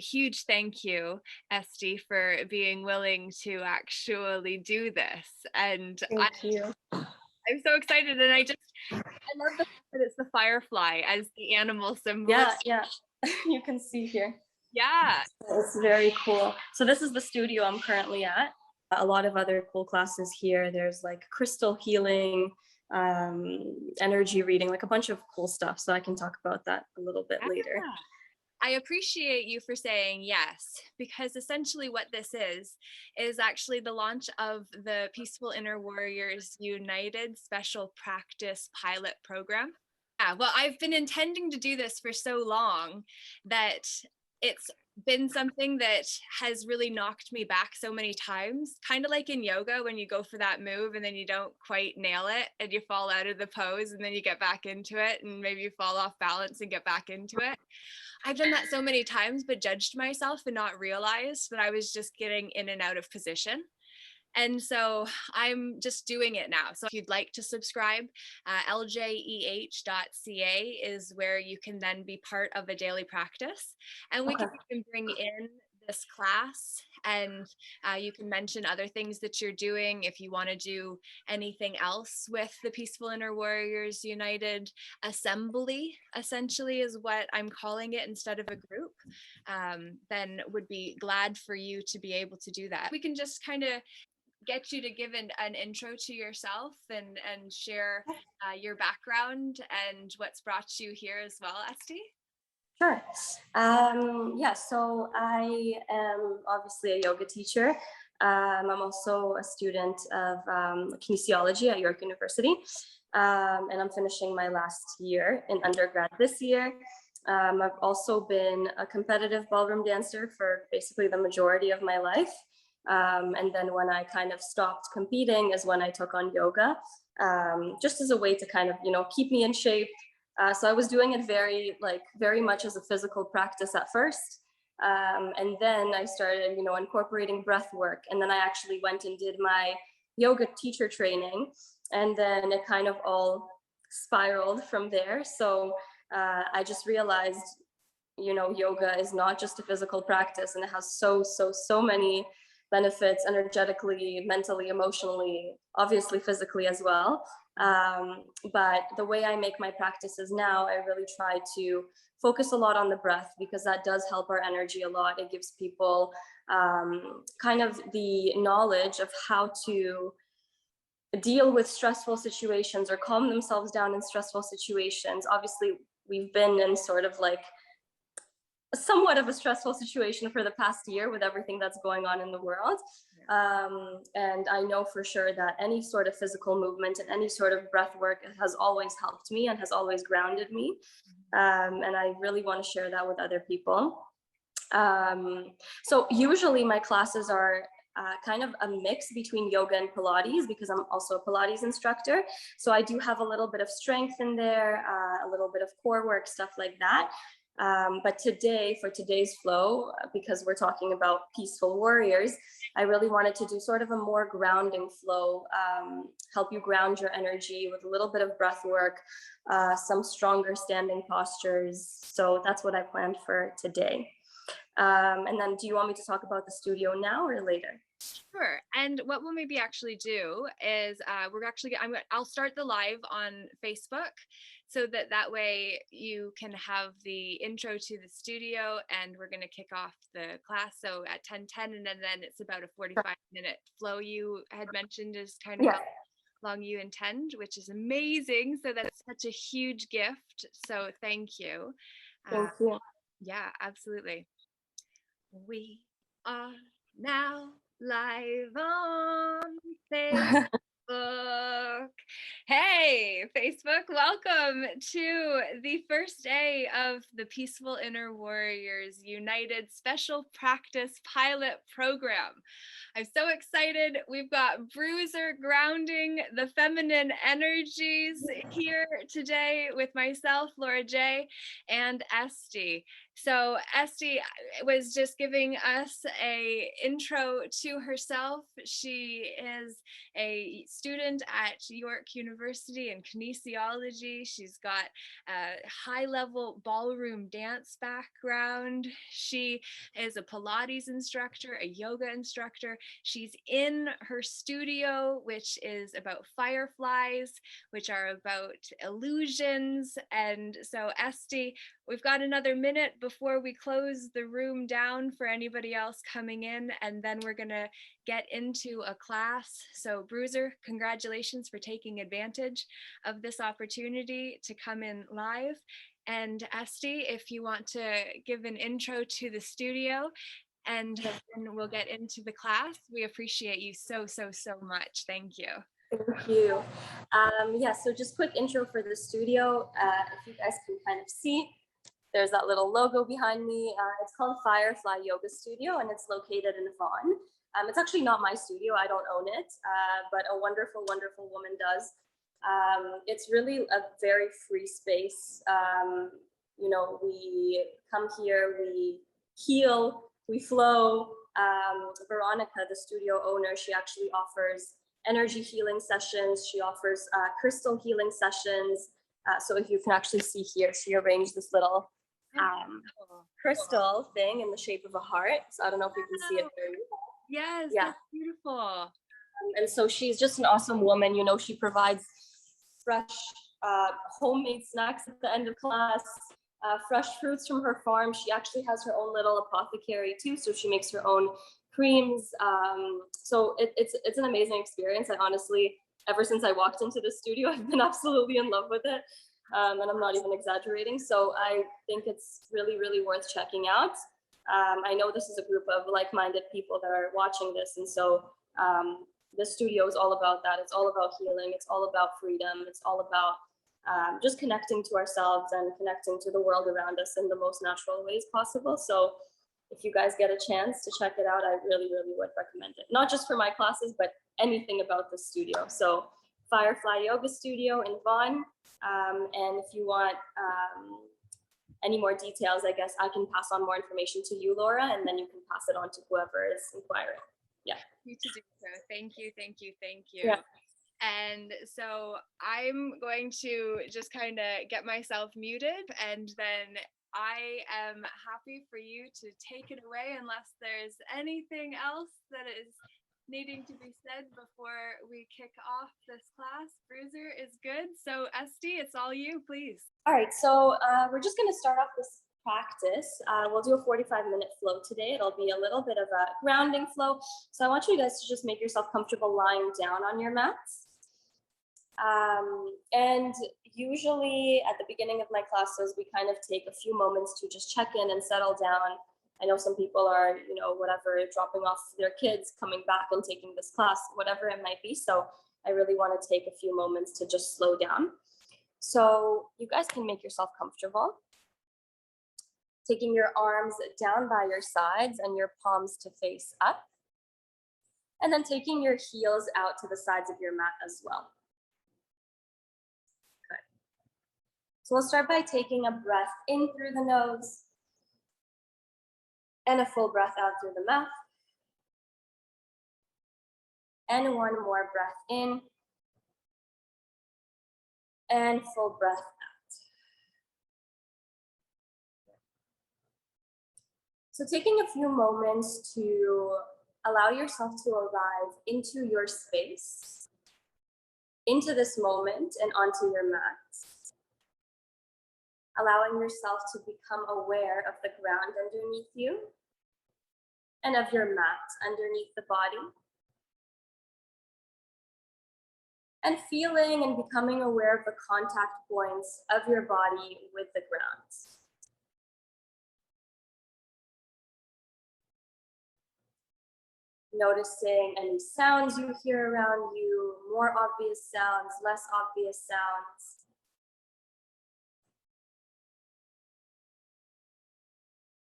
huge thank you, Estie, for being willing to actually do this. And Thank you. I'm so excited, and I love the fact that it's the firefly as the animal symbol. Yeah, you can see here. Yeah. It's very cool. So this is the studio I'm currently at. A lot of other cool classes here. There's like crystal healing, energy reading, like a bunch of cool stuff. So I can talk about that a little bit later. I appreciate you for saying yes, because essentially what this is actually the launch of the Peaceful Inner Warriors United Special Practice Pilot Program. Yeah, well, I've been intending to do this for so long that it's been something that has really knocked me back so many times, kind of like in yoga when you go for that move and then you don't quite nail it and you fall out of the pose and then you get back into it and maybe you fall off balance and get back into it. I've done that so many times, but judged myself and not realized that I was just getting in and out of position. And so I'm just doing it now. So if you'd like to subscribe, ljeh.ca is where you can then be part of a daily practice. And we can even bring in this class, and you can mention other things that you're doing if you want to do anything else with the Peaceful Inner Warriors United Assembly, essentially is what I'm calling it instead of a group. Then would be glad for you to be able to do that. We can just kind of get you to give an intro to yourself and share your background and what's brought you here as well, Estie. Sure. Yeah, so I am obviously a yoga teacher. I'm also a student of kinesiology at York University, and I'm finishing my last year in undergrad this year. I've also been a competitive ballroom dancer for basically the majority of my life. And then when I kind of stopped competing is when I took on yoga, just as a way to kind of, keep me in shape. So I was doing it very much as a physical practice at first. And then I started, incorporating breath work. And then I actually went and did my yoga teacher training. And then it kind of all spiraled from there. So I just realized, yoga is not just a physical practice, and it has so many benefits energetically, mentally, emotionally, obviously physically as well. But the way I make my practices now, I really try to focus a lot on the breath, because that does help our energy a lot. It gives people kind of the knowledge of how to deal with stressful situations or calm themselves down in stressful situations. Obviously, we've been in sort of like somewhat of a stressful situation for the past year with everything that's going on in the world. And I know for sure that any sort of physical movement and any sort of breath work has always helped me and has always grounded me. And I really want to share that with other people. So usually my classes are kind of a mix between yoga and Pilates, because I'm also a Pilates instructor. So I do have a little bit of strength in there, a little bit of core work, stuff like that. But today, for today's flow, because we're talking about Peaceful Warriors, I really wanted to do sort of a more grounding flow, help you ground your energy with a little bit of breath work, some stronger standing postures. So that's what I planned for today. And then do you want me to talk about the studio now or later? Sure. And what we'll maybe actually do is I'll start the live on Facebook, so that way you can have the intro to the studio, and we're going to kick off the class. So at 10:10, and then it's about a 45-minute flow you had mentioned is kind of how long you intend, which is amazing. So that's such a huge gift. So thank you. Thank you. Yeah, absolutely. We are now live on Facebook. Hey, Facebook, welcome to the first day of the Peaceful Inner Warriors United Special Practice Pilot Program. I'm so excited. We've got Bruiser grounding the feminine energies here today with myself, Laura J, and Estie. So Estie was just giving us a intro to herself. She is a student at York University in kinesiology. She's got a high-level ballroom dance background. She is a Pilates instructor, a yoga instructor. She's in her studio, which is about fireflies, which are about illusions. And so Estie, we've got another minute before we close the room down for anybody else coming in, and then we're gonna get into a class. So Bruiser, congratulations for taking advantage of this opportunity to come in live. And Estie, if you want to give an intro to the studio, and then we'll get into the class. We appreciate you so, so, so much. Thank you. Thank you. Yeah, so just quick intro for the studio. If you guys can kind of see, there's that little logo behind me. It's called Firefly Yoga Studio, and it's located in Vaughan. It's actually not my studio. I don't own it, but a wonderful, wonderful woman does. It's really a very free space. You know, we come here, we heal, we flow. Veronica, the studio owner, she actually offers energy healing sessions. She offers crystal healing sessions. So if you can actually see here, she arranged this little crystal thing in the shape of a heart. So I don't know if you can see it there. Yes, yeah, that's beautiful. And so she's just an awesome woman. You know, she provides fresh homemade snacks at the end of class, fresh fruits from her farm. She actually has her own little apothecary too, so she makes her own creams. So it's an amazing experience. I honestly, ever since I walked into the studio, I've been absolutely in love with it. And I'm not even exaggerating. So I think it's really, really worth checking out. I know this is a group of like-minded people that are watching this. And so the studio is all about that. It's all about healing. It's all about freedom. It's all about just connecting to ourselves and connecting to the world around us in the most natural ways possible. So if you guys get a chance to check it out, I really, really would recommend it. Not just for my classes, but anything about the studio. So Firefly Yoga Studio in Vaughan. And if you want any more details, I guess I can pass on more information to you, Laura, and then you can pass it on to whoever is inquiring. Yeah. You to do so. Thank you, thank you, thank you. Yeah. And so I'm going to just kind of get myself muted, and then I am happy for you to take it away unless there's anything else that is needing to be said before we kick off this class. Bruiser is good. So Estie, it's all you, please. All right, so we're just going to start off this practice. We'll do a 45-minute flow today. It'll be a little bit of a grounding flow. So I want you guys to just make yourself comfortable lying down on your mats. And usually at the beginning of my classes, we kind of take a few moments to just check in and settle down. I know some people are, you know, whatever, dropping off their kids, coming back and taking this class, whatever it might be. So I really want to take a few moments to just slow down. So you guys can make yourself comfortable. Taking your arms down by your sides and your palms to face up. And then taking your heels out to the sides of your mat as well. Good. So we'll start by taking a breath in through the nose and a full breath out through the mouth. And one more breath in and full breath out. So taking a few moments to allow yourself to arrive into your space, into this moment and onto your mat. Allowing yourself to become aware of the ground underneath you and of your mat underneath the body. And feeling and becoming aware of the contact points of your body with the ground. Noticing any sounds you hear around you, more obvious sounds, less obvious sounds.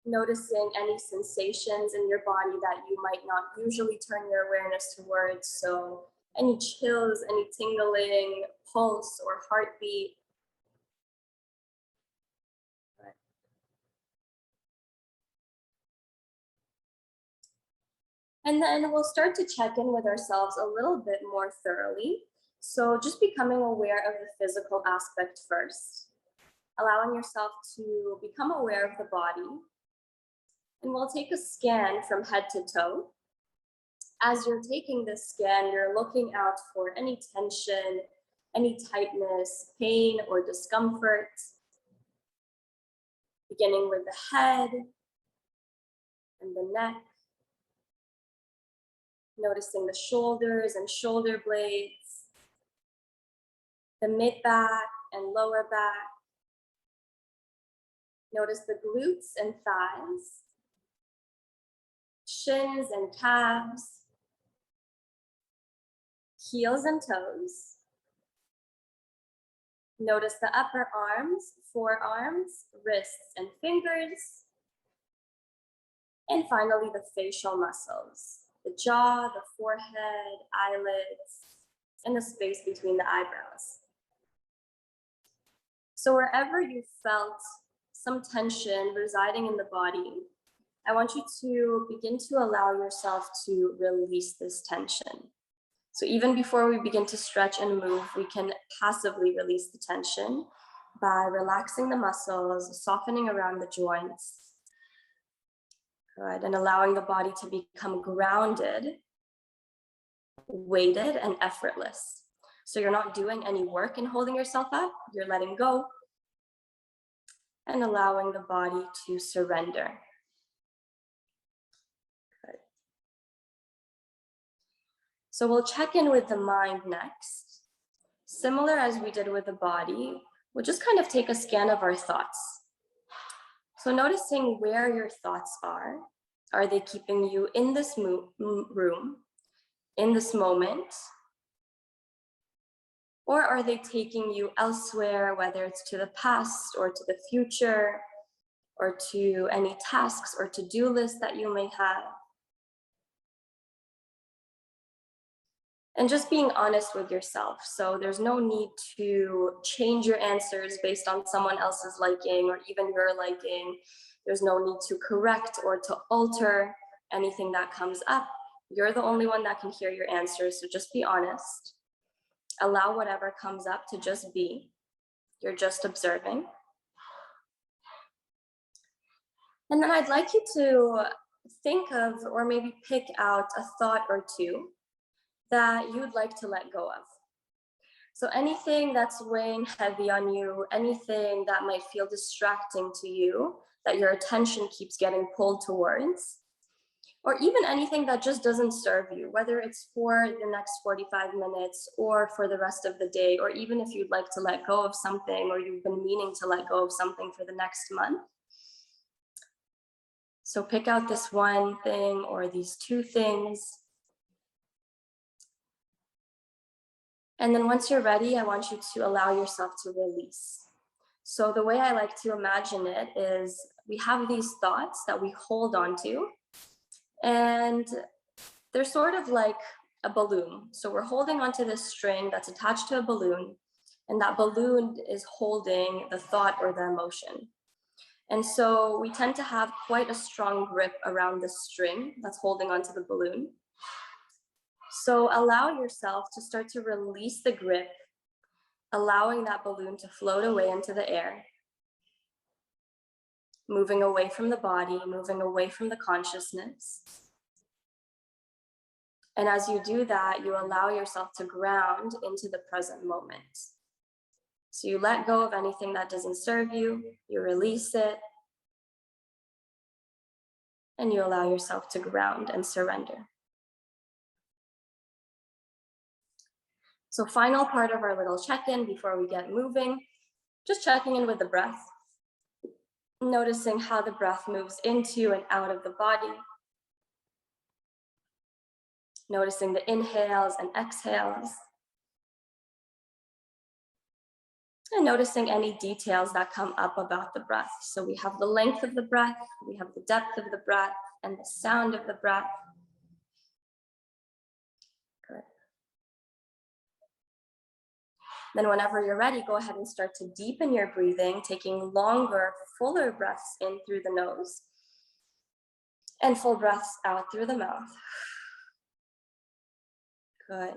Noticing any sensations in your body that you might not usually turn your awareness towards. So any chills, any tingling, pulse or heartbeat. And then we'll start to check in with ourselves a little bit more thoroughly. So just becoming aware of the physical aspect first, allowing yourself to become aware of the body. And we'll take a scan from head to toe. As you're taking this scan, you're looking out for any tension, any tightness, pain, or discomfort. Beginning with the head and the neck. Noticing the shoulders and shoulder blades, the mid-back and lower back. Notice the glutes and thighs, shins and calves, heels and toes. Notice the upper arms, forearms, wrists and fingers. And finally, the facial muscles, the jaw, the forehead, eyelids, and the space between the eyebrows. So wherever you felt some tension residing in the body, I want you to begin to allow yourself to release this tension. So even before we begin to stretch and move, we can passively release the tension by relaxing the muscles, softening around the joints. Good, and allowing the body to become grounded, weighted, and effortless. So you're not doing any work in holding yourself up, you're letting go and allowing the body to surrender. Good. So we'll check in with the mind next. Similar as we did with the body, we'll just kind of take a scan of our thoughts. So noticing where your thoughts are. Are they keeping you in this room, in this moment? Or are they taking you elsewhere, whether it's to the past or to the future, or to any tasks or to-do lists that you may have? And just being honest with yourself. So there's no need to change your answers based on someone else's liking or even your liking. There's no need to correct or to alter anything that comes up. You're the only one that can hear your answers, so just be honest. Allow whatever comes up to just be. You're just observing. And then I'd like you to think of, or maybe pick out a thought or two that you'd like to let go of. So anything that's weighing heavy on you, anything that might feel distracting to you, that your attention keeps getting pulled towards, or even anything that just doesn't serve you, whether it's for the next 45 minutes or for the rest of the day, or even if you'd like to let go of something or you've been meaning to let go of something for the next month. So pick out this one thing or these two things. And then once you're ready, I want you to allow yourself to release. So the way I like to imagine it is we have these thoughts that we hold on to, and they're sort of like a balloon. So we're holding onto this string that's attached to a balloon, and that balloon is holding the thought or the emotion. And so we tend to have quite a strong grip around the string that's holding onto the balloon. So allow yourself to start to release the grip, allowing that balloon to float away into the air, moving away from the body, moving away from the consciousness. And as you do that, you allow yourself to ground into the present moment. So you let go of anything that doesn't serve you, you release it, and you allow yourself to ground and surrender. So final part of our little check-in before we get moving, just checking in with the breath, noticing how the breath moves into and out of the body, noticing the inhales and exhales, and noticing any details that come up about the breath. So we have the length of the breath, we have the depth of the breath, and the sound of the breath. Good. Then whenever you're ready, go ahead and start to deepen your breathing, taking longer, fuller breaths in through the nose and full breaths out through the mouth. Good.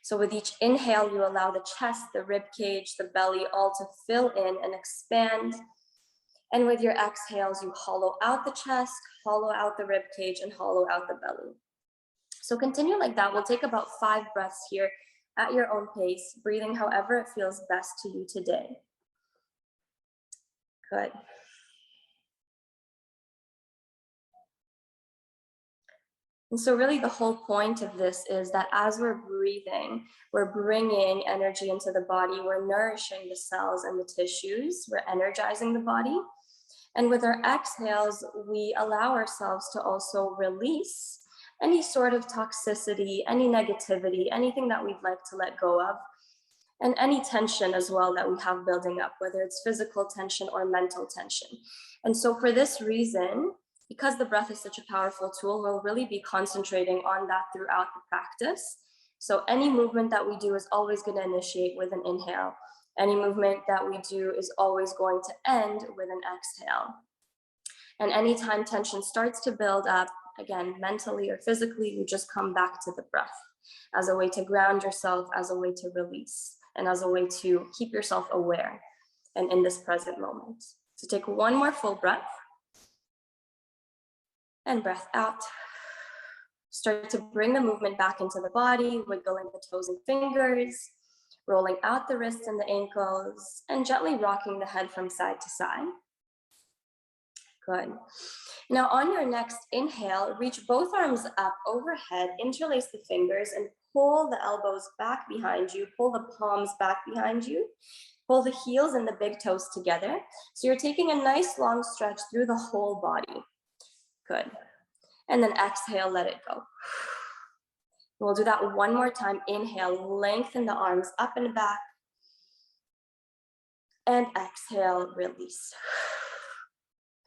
So with each inhale, you allow the chest, the rib cage, the belly all to fill in and expand. And with your exhales, you hollow out the chest, hollow out the rib cage, and hollow out the belly. So continue like that. We'll take about 5 breaths here at your own pace, breathing however it feels best to you today. Good. And so really the whole point of this is that as we're breathing, we're bringing energy into the body, we're nourishing the cells and the tissues, we're energizing the body. And with our exhales, we allow ourselves to also release any sort of toxicity, any negativity, anything that we'd like to let go of, and any tension as well that we have building up, whether it's physical tension or mental tension. And so for this reason, because the breath is such a powerful tool, we'll really be concentrating on that throughout the practice. So any movement that we do is always going to initiate with an inhale. Any movement that we do is always going to end with an exhale. And anytime tension starts to build up, again, mentally or physically, you just come back to the breath as a way to ground yourself, as a way to release, and as a way to keep yourself aware and in this present moment. So take one more full breath. And breath out. Start to bring the movement back into the body, wiggling the toes and fingers, rolling out the wrists and the ankles, and gently rocking the head from side to side. Good. Now on your next inhale, reach both arms up overhead, interlace the fingers, and pull the elbows back behind you, pull the palms back behind you, pull the heels and the big toes together. So you're taking a nice long stretch through the whole body. Good. And then exhale, let it go. We'll do that one more time. Inhale, lengthen the arms up and back. And exhale, release.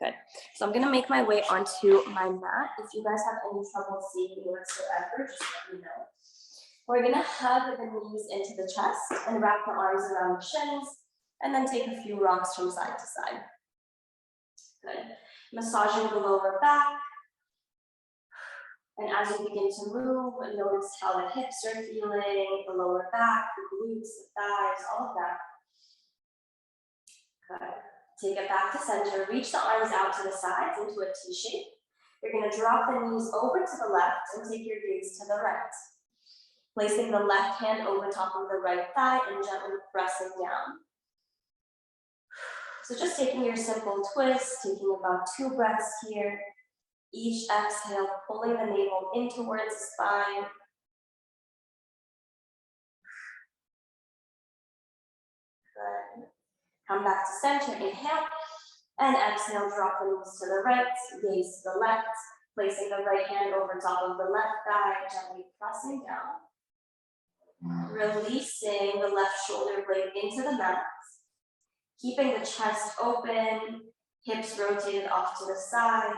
Good. So I'm going to make my way onto my mat. If you guys have any trouble seeing me whatsoever, just let me know. We're going to hug the knees into the chest and wrap the arms around the shins, and then take a few rocks from side to side. Good. Massaging the lower back. And as you begin to move, notice how the hips are feeling, the lower back, the glutes, the thighs, all of that. Good. Take it back to center. Reach the arms out to the sides into a T shape. You're going to drop the knees over to the left and take your gaze to the right. Placing the left hand over top of the right thigh and gently pressing down. So just taking your simple twist, taking about 2 breaths here. Each exhale, pulling the navel in towards the spine. Good. Come back to center, inhale. And exhale, drop the knees to the right, gaze to the left. Placing the right hand over top of the left thigh, gently pressing down. Releasing the left shoulder blade into the mat. Keeping the chest open, hips rotated off to the side.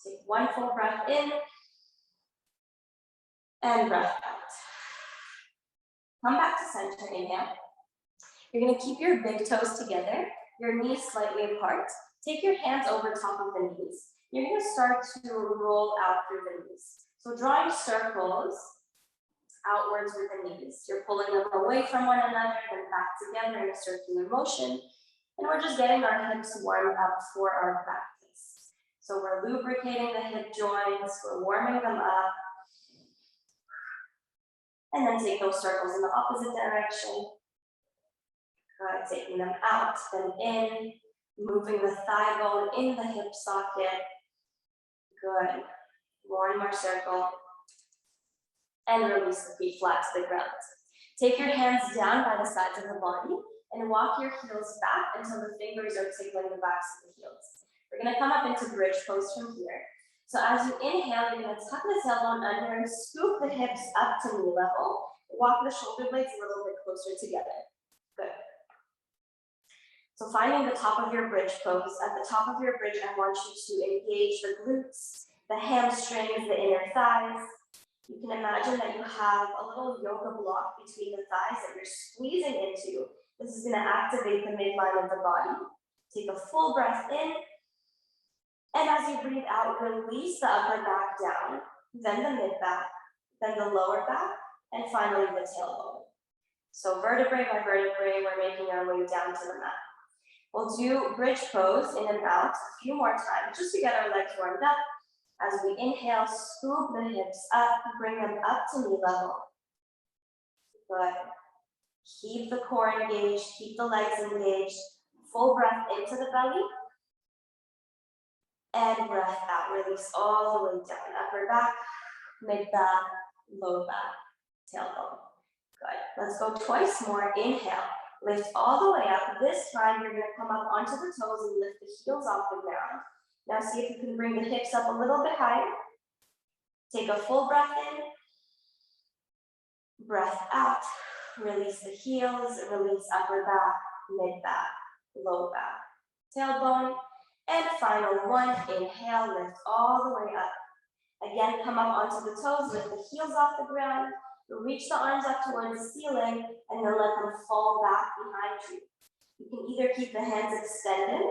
Take one full breath in and breath out. Come back to center, inhale. You're going to keep your big toes together, your knees slightly apart. Take your hands over top of the knees. You're going to start to roll out through the knees. So drawing circles outwards with the knees. You're pulling them away from one another, then back together in a circular motion. And we're just getting our hips warmed up for our practice. So we're lubricating the hip joints, we're warming them up. And then take those circles in the opposite direction. Good, taking them out, then in, moving the thigh bone in the hip socket. Good, one more circle. And release the feet flat to the ground. Take your hands down by the sides of the body and walk your heels back until the fingers are tickling the backs of the heels. We're going to come up into bridge pose from here. So as you inhale, you're going to tuck the tailbone under and scoop the hips up to knee level. Walk the shoulder blades a little bit closer together. Good. So finding the top of your bridge pose. At the top of your bridge, I want you to engage the glutes, the hamstrings, the inner thighs. You can imagine that you have a little yoga block between the thighs that you're squeezing into. This is going to activate the midline of the body. Take a full breath in. And as you breathe out, release the upper back down, then the mid back, then the lower back, and finally the tailbone. So vertebrae by vertebrae, we're making our way down to the mat. We'll do bridge pose in and out a few more times, just to get our legs warmed up. As we inhale, scoop the hips up, bring them up to knee level. Good. Keep the core engaged, keep the legs engaged. Full breath into the belly. And breath out, release all the way down. Upper back, mid back, low back, tailbone. Good. Let's go twice more. Inhale. Lift all the way up. This time, you're going to come up onto the toes and lift the heels off the ground. Now see if you can bring the hips up a little bit higher. Take a full breath in. Breath out. Release the heels. Release upper back, mid back, low back, tailbone. And final one. Inhale. Lift all the way up. Again, come up onto the toes. Lift the heels off the ground. Reach the arms up towards the ceiling, and then let them fall back behind you. You can either keep the hands extended,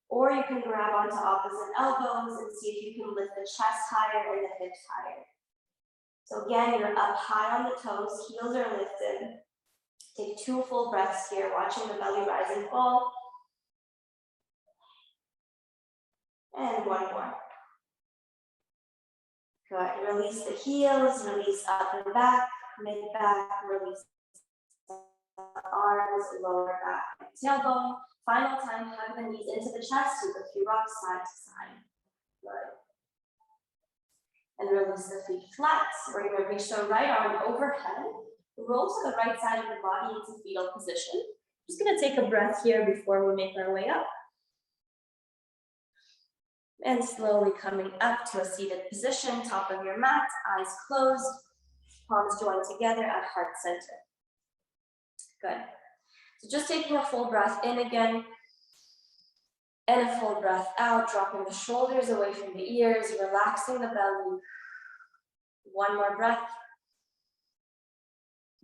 or you can grab onto opposite elbows and see if you can lift the chest higher and the hips higher. So again, you're up high on the toes, heels are lifted. Take 2 full breaths here, watching the belly rise and fall. And one more. Good. Release the heels, release upper back, mid back, release arms, lower back, tailbone. Final time, hug the knees into the chest, do a few rocks side to side. Good. And release the feet flat. We're going to reach the right arm overhead. Roll to the right side of the body into fetal position. Just going to take a breath here before we make our way up. And slowly coming up to a seated position, top of your mat, eyes closed, palms joined together at heart center. Good. So just taking a full breath in again, and a full breath out, dropping the shoulders away from the ears, relaxing the belly. One more breath.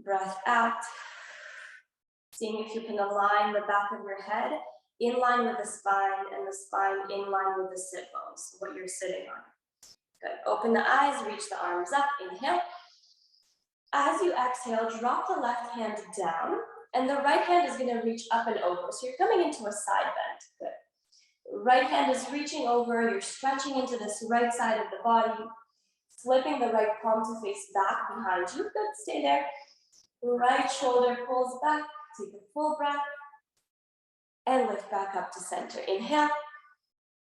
Breath out. Seeing if you can align the back of your head in line with the spine, and the spine in line with the sit bones, what you're sitting on. Good. Open the eyes, reach the arms up, inhale. As you exhale, drop the left hand down, and the right hand is going to reach up and over. So you're coming into a side bend. Good. Right hand is reaching over, you're stretching into this right side of the body, flipping the right palm to face back behind you. Good, stay there. Right shoulder pulls back, take a full breath, and lift back up to center. Inhale.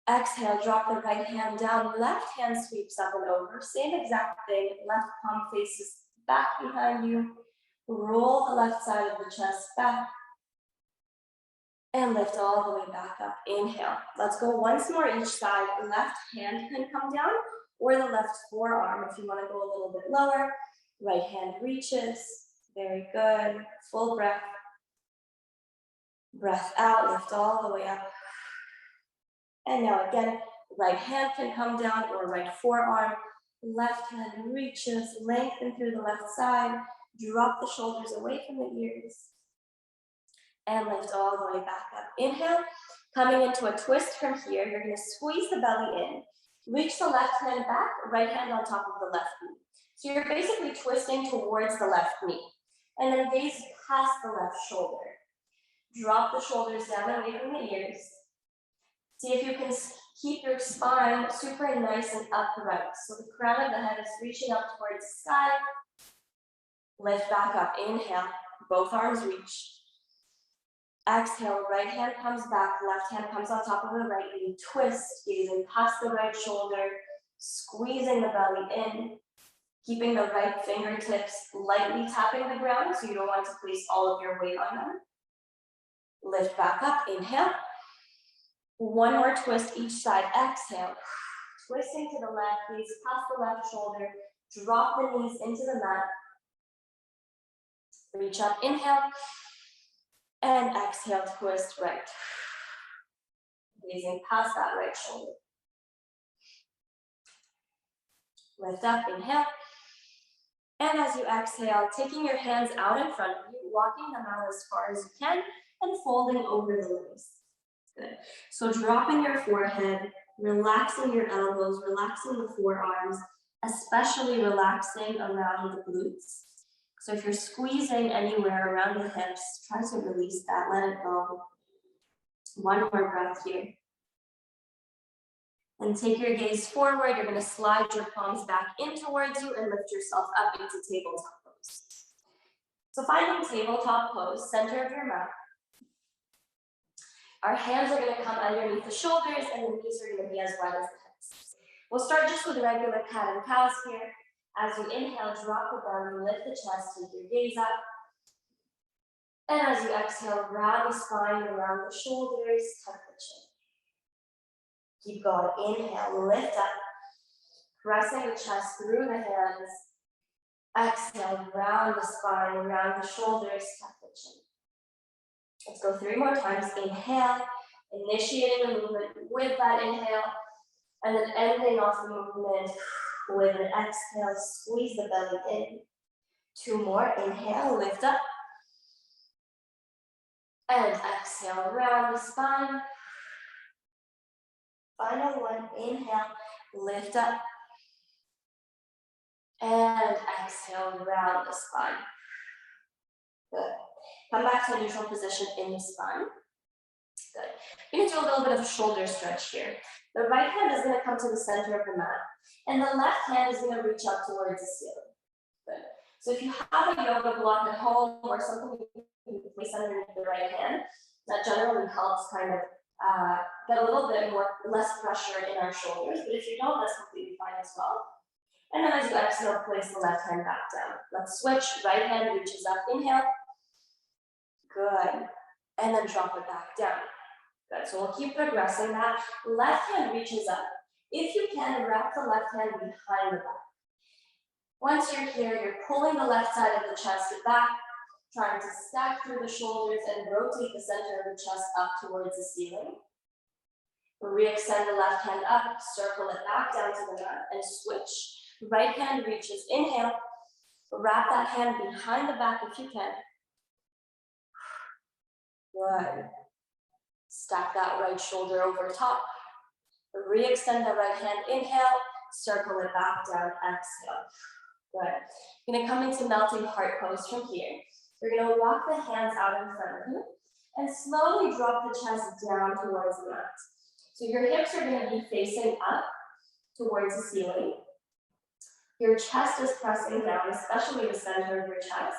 Exhale, drop the right hand down, left hand sweeps up and over. Same exact thing, left palm faces back behind you. Roll the left side of the chest back. And lift all the way back up. Inhale. Let's go once more each side. Left hand can come down, or the left forearm if you want to go a little bit lower. Right hand reaches. Very good. Full breath. Breath out, lift all the way up. And now again, right hand can come down, or right forearm. Left hand reaches, lengthen through the left side. Drop the shoulders away from the ears. And lift all the way back up. Inhale, coming into a twist from here. You're going to squeeze the belly in. Reach the left hand back, right hand on top of the left knee. So you're basically twisting towards the left knee. And then gaze past the left shoulder. Drop the shoulders down away from the ears. See if you can keep your spine super nice and upright. So the crown of the head is reaching up towards the sky. Lift back up. Inhale. Both arms reach. Exhale. Right hand comes back. Left hand comes on top of the right knee. Twist. Gazing past the right shoulder. Squeezing the belly in. Keeping the right fingertips lightly tapping the ground, so you don't want to place all of your weight on them. Lift back up, inhale. One more twist each side, exhale. Twisting to the left, gaze past the left shoulder. Drop the knees into the mat. Reach up, inhale. And exhale, twist right. Gazing past that right shoulder. Lift up, inhale. And as you exhale, taking your hands out in front of you, walking them out as far as you can, and folding over the legs. Good. So dropping your forehead, relaxing your elbows, relaxing the forearms. especially relaxing around the glutes. So if you're squeezing anywhere around the hips, try to release that, let it go. One more breath here. And take your gaze forward. You're going to slide your palms back in towards you and lift yourself up into tabletop pose. So finding tabletop pose, center of your mat. Our hands are going to come underneath the shoulders and the knees are going to be as wide as the hips. We'll start just with regular cat and cows here. As you inhale, drop the belly, lift the chest, take your gaze up. And as you exhale, round the spine around the shoulders, tuck the chin. Keep going. Inhale, lift up, pressing the chest through the hands. Exhale, round the spine, round the shoulders, tuck the chin. Let's go 3 more times. Inhale, initiating the movement with that inhale, and then ending off the movement with an exhale. Squeeze the belly in. 2 more. Inhale, lift up, and exhale, round the spine. Final one, inhale, lift up, and exhale, round the spine. Good. Come back to a neutral position in the spine. Good. You're going to do a little bit of a shoulder stretch here. The right hand is going to come to the center of the mat, and the left hand is going to reach up towards the ceiling. Good. So if you have a yoga block at home or something you can place underneath the right hand, that generally helps kind of get a little bit less pressure in our shoulders, but if you don't, that's completely fine as well. And then as you exhale, place the left hand back down. Let's switch. Right hand reaches up. Inhale. Good. And then drop it back down. Good. So we'll keep progressing that. Left hand reaches up. If you can, wrap the left hand behind the back. Once you're here, you're pulling the left side of the chest back, trying to stack through the shoulders and rotate the center of the chest up towards the ceiling. Re-extend the left hand up, circle it back down to the mat, and switch. Right hand reaches. Inhale. Wrap that hand behind the back if you can. Good. Stack that right shoulder over top. Re-extend the right hand. Inhale. Circle it back down. Exhale. Good. You're going to come into melting heart pose from here. You're going to walk the hands out in front of you and slowly drop the chest down towards the mat. So your hips are going to be facing up towards the ceiling. Your chest is pressing down, especially the center of your chest.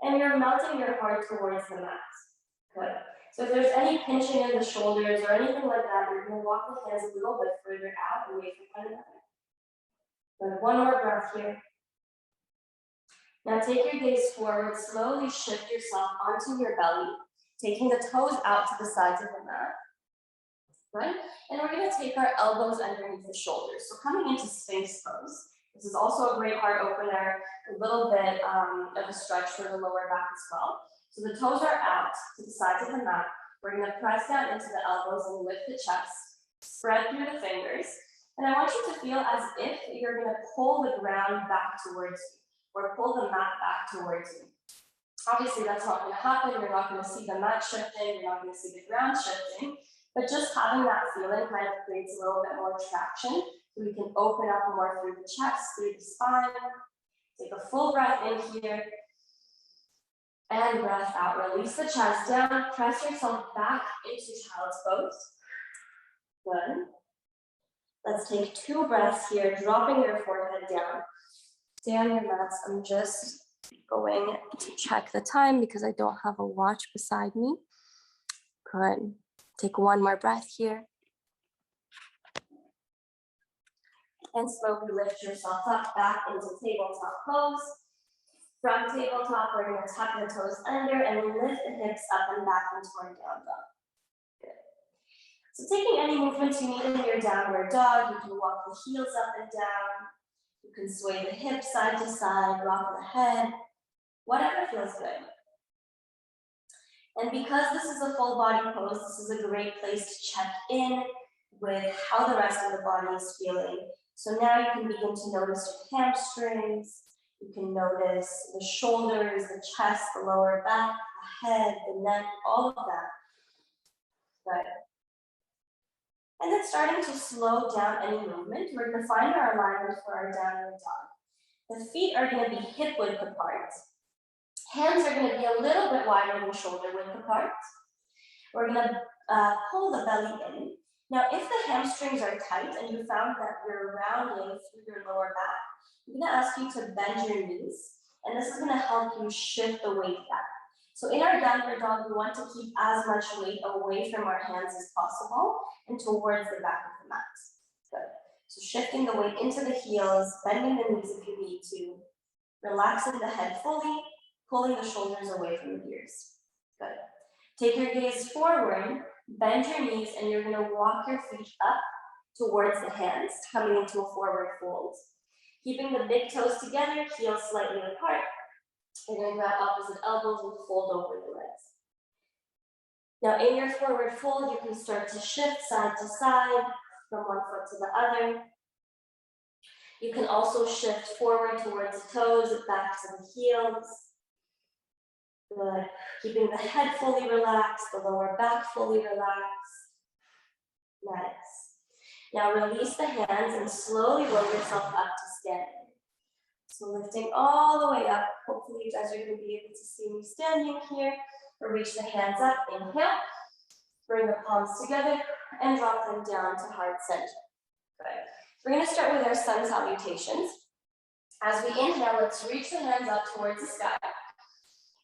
And you're melting your heart towards the mat. Good. So if there's any pinching in the shoulders or anything like that, you're going to walk the hands a little bit further out away from one another. Good. One more breath here. Now take your gaze forward, slowly shift yourself onto your belly, taking the toes out to the sides of the mat. Right? And we're going to take our elbows underneath the shoulders. So coming into Sphinx pose. This is also a great heart opener, a little bit of a stretch for the lower back as well. So the toes are out to the sides of the mat. We're going to press down into the elbows and lift the chest, spread through the fingers. And I want you to feel as if you're going to pull the ground back towards you, or pull the mat back towards you. Obviously, that's not going to happen. You're not going to see the mat shifting. You're not going to see the ground shifting. But just having that feeling kind of creates a little bit more traction. So we can open up more through the chest, through the spine. Take a full breath in here. And breath out. Release the chest down. Press yourself back into child's pose. Good. Let's take 2 breaths here, dropping your forehead down. Stay on your mats. I'm just going to check the time because I don't have a watch beside me. Good. Take 1 more breath here. And slowly lift yourself up back into tabletop pose. From tabletop, we're going to tuck the toes under and lift the hips up and back into our down dog. Good. So taking any movements you need in your downward dog, you can walk the heels up and down. You can sway the hips side to side, rock the head, whatever feels good. And because this is a full body pose, this is a great place to check in with how the rest of the body is feeling. So now you can begin to notice your hamstrings. You can notice the shoulders, the chest, the lower back, the head, the neck, all of that. Good. And then starting to slow down any movement, we're gonna find our alignment for our downward dog. The feet are gonna be hip width apart. Hands are gonna be a little bit wider than shoulder width apart. We're gonna pull the belly in. Now, if the hamstrings are tight and you found that you're rounding through your lower back, I'm gonna ask you to bend your knees, and this is gonna help you shift the weight back. So in our downward dog, we want to keep as much weight away from our hands as possible and towards the back of the mat. Good. So shifting the weight into the heels, bending the knees if you need to, relaxing the head fully, pulling the shoulders away from the ears. Good. Take your gaze forward, bend your knees, and you're gonna walk your feet up towards the hands, coming into a forward fold. Keeping the big toes together, heels slightly apart. You're gonna grab opposite elbows and fold over the legs. Now in your forward fold, you can start to shift side to side, from one foot to the other. You can also shift forward towards the toes, back to the heels. Good. Keeping the head fully relaxed, the lower back fully relaxed. Nice. Now release the hands and slowly roll yourself up to standing. So lifting all the way up. Hopefully you guys are going to be able to see me standing here. Or reach the hands up, inhale. Bring the palms together and drop them down to heart center. Good. We're going to start with our sun salutations. As we inhale, let's reach the hands up towards the sky.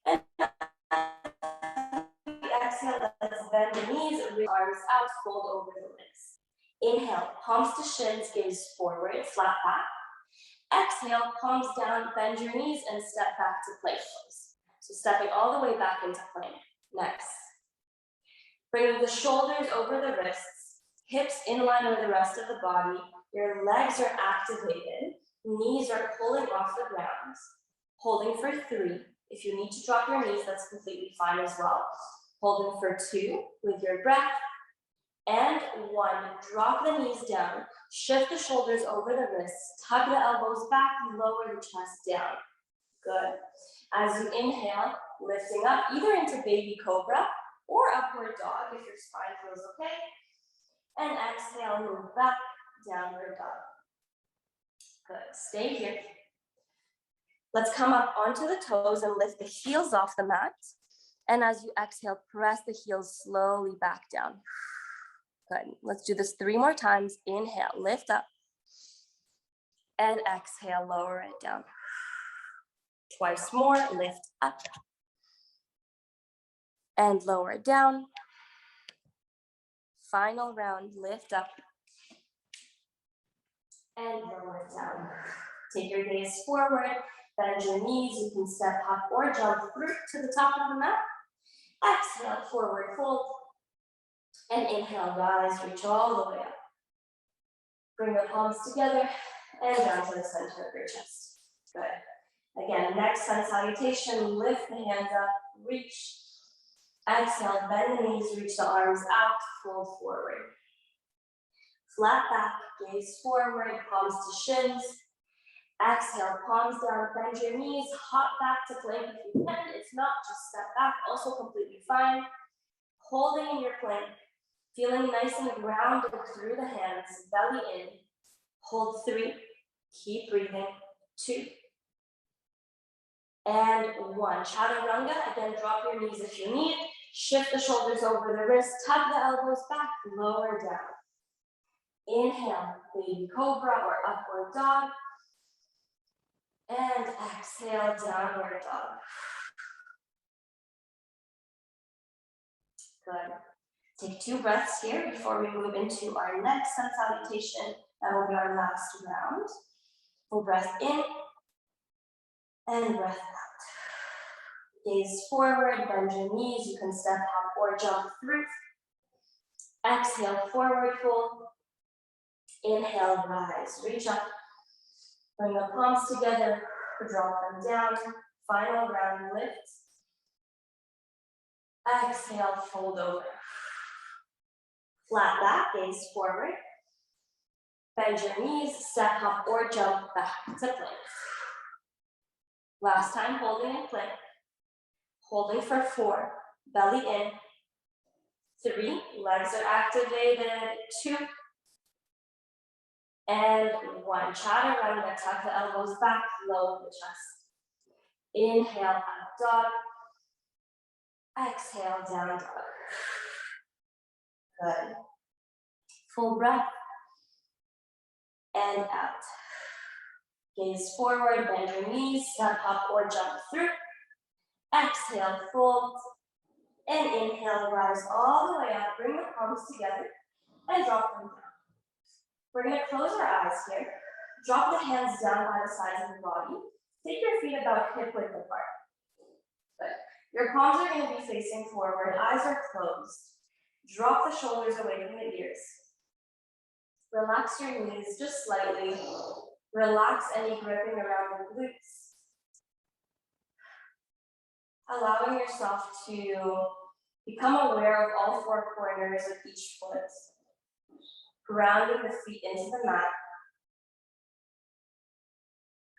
And exhale, let's bend the knees, reach arms out, fold over the legs. Inhale, palms to shins, gaze forward, flat back. Exhale, palms down, bend your knees, and step back to plank pose. So stepping all the way back into plank. Next. Bringing the shoulders over the wrists, hips in line with the rest of the body. Your legs are activated. Knees are pulling off the ground. Holding for 3. If you need to drop your knees, that's completely fine as well. Holding for 2 with your breath. And 1, drop the knees down, shift the shoulders over the wrists, tug the elbows back, lower the chest down. Good. As you inhale, lifting up either into baby cobra or upward dog if your spine feels okay. And exhale, move back, downward dog. Good, stay here. Let's come up onto the toes and lift the heels off the mat. And as you exhale, press the heels slowly back down. Good. Let's do this 3 more times. Inhale, lift up. And exhale, lower it down. Twice more, lift up. And lower it down. Final round, lift up. And lower it down. Take your gaze forward, bend your knees. You can step up or jump through to the top of the mat. Exhale, forward fold. And inhale, rise, reach all the way up. Bring the palms together and down to the center of your chest. Good. Again, next sun salutation, lift the hands up, reach. Exhale, bend the knees, reach the arms out, fold forward. Flat back, gaze forward, palms to shins. Exhale, palms down, bend your knees, hop back to plank if you can. If not, just step back, also completely fine. Holding in your plank. Feeling nice and grounded through the hands, belly in. Hold 3, keep breathing, 2. And 1. Chaturanga, again, drop your knees if you need. Shift the shoulders over the wrists, tug the elbows back, lower down. Inhale, baby cobra or upward dog. And exhale, downward dog. Good. Take 2 breaths here before we move into our next sun salutation. That will be our last round. Full breath in and breath out. Gaze forward, bend your knees. You can step up or jump through. Exhale, forward fold. Inhale, rise, reach up. Bring the palms together, drop them down. Final round, lift. Exhale, fold over. Flat back, gaze forward. Bend your knees, step up or jump back to plank. Last time, holding in plank. Holding for 4, belly in. 3, legs are activated, 2, and 1. Chaturanga, tuck the elbows back, lower the chest. Inhale, up dog. Exhale, down dog. Good. Full breath. And out. Gaze forward, bend your knees, step up or jump through. Exhale, fold. And inhale, rise all the way up. Bring the palms together and drop them down. We're going to close our eyes here. Drop the hands down by the sides of the body. Take your feet about hip width apart. Good. Your palms are going to be facing forward. Eyes are closed. Drop the shoulders away from the ears. Relax your knees just slightly. Relax any gripping around the glutes. Allowing yourself to become aware of all 4 corners of each foot. Grounding the feet into the mat.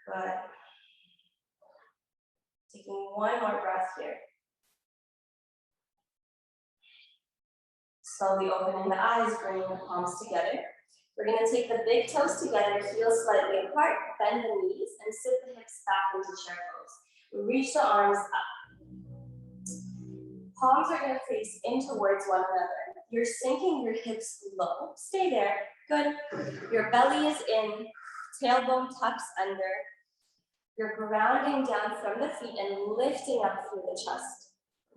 Good. Taking one more breath here. Slowly opening the eyes, bringing the palms together. We're going to take the big toes together, heels slightly apart, bend the knees, and sit the hips back into chair pose. Reach the arms up. Palms are going to face in towards one another. You're sinking your hips low. Stay there. Good. Your belly is in. Tailbone tucks under. You're grounding down from the feet and lifting up through the chest.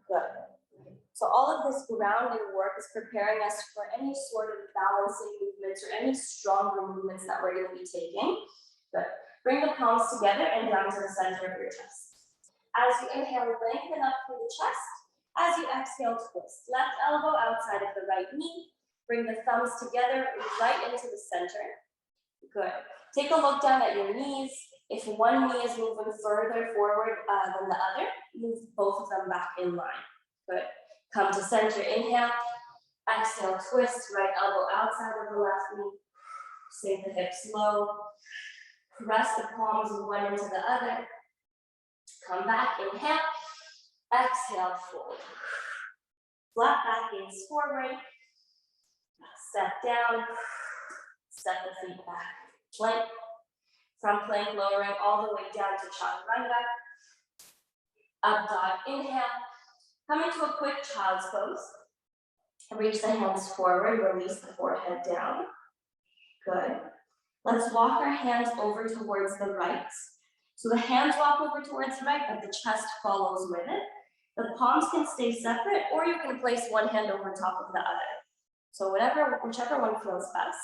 Good. So all of this grounding work is preparing us for any sort of balancing movements or any stronger movements that we're going to be taking. Good. Bring the palms together and down to the center of your chest. As you inhale, lengthen up through the chest. As you exhale, twist. Left elbow outside of the right knee. Bring the thumbs together right into the center. Good. Take a look down at your knees. If one knee is moving further forward than the other, move both of them back in line. Good. Come to center, inhale. Exhale, twist, right elbow outside of the left knee. Sink the hips low. Press the palms one into the other. Come back, inhale. Exhale, fold. Flat back, gaze forward. Step down. Step the feet back. Plank. From plank, lowering all the way down to chaturanga. Up dog, inhale. Come into a quick child's pose. Reach the hands forward, release the forehead down. Good. Let's walk our hands over towards the right. So the hands walk over towards the right, but the chest follows with it. The palms can stay separate, or you can place one hand over top of the other. So whichever one feels best.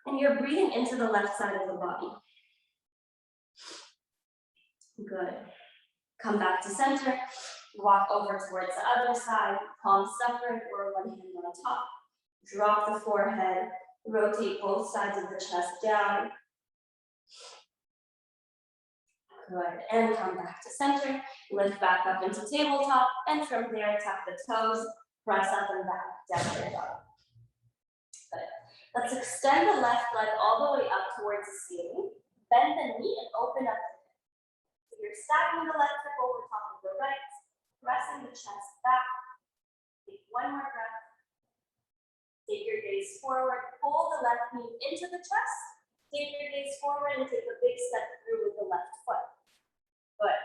And you're breathing into the left side of the body. Good. Come back to center. Walk over towards the other side. Palms separate or one hand on top. Drop the forehead. Rotate both sides of the chest down. Good. And come back to center. Lift back up into tabletop. And from there, tuck the toes. Press up and back. Downward dog. Good. Let's extend the left leg all the way up towards the ceiling. Bend the knee and open up the hip. So you're stacking the left hip over top of the right, pressing the chest back. Take one more breath. Take your gaze forward. Pull the left knee into the chest. Take your gaze forward and take a big step through with the left foot. Good.